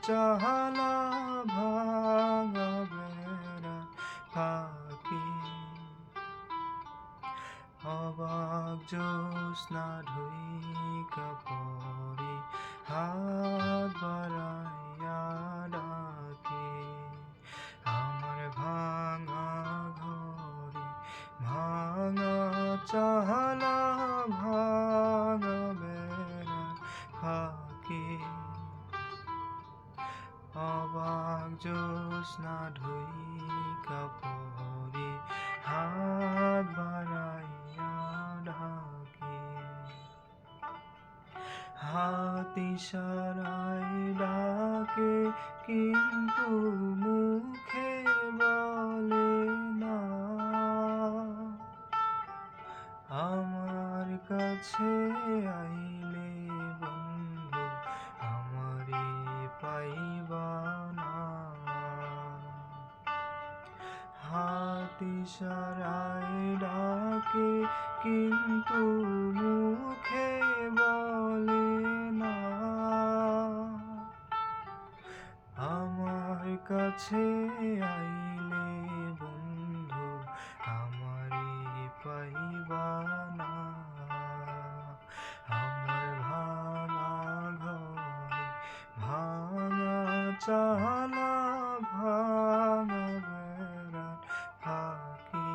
চাহালা ভাঙা বেড়া ফাঁকি অবাক জ্যোৎস্না ঢুইকা পড়ে হাত বাড়াইয়া ডাকে আমার ভাঙা ঘরে ভাঙা চাহালা ভাঙা বেড়া ফাঁকি অবাক জ্যোৎস্না ঢুইকা পড়ে হাত বাড়াইয়া ডাকে হাত ইশারায় ডাকে কিন্তু মুখে বলে না আমার কাছে আইলে বন্ধু আমারে পাইবা না হাত ইশারায় ডাকে কিন্তু মুখে বলে না আমার কাছে আইলে বন্ধু আমারে পাইবা না আমার ভাঙা ঘরে ভাঙা চালা ভাঙা বেড়া ফাঁকি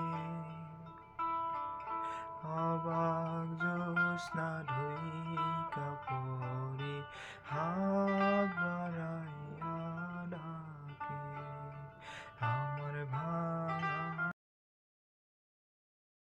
অবাক জ্যোৎস্না ঢুই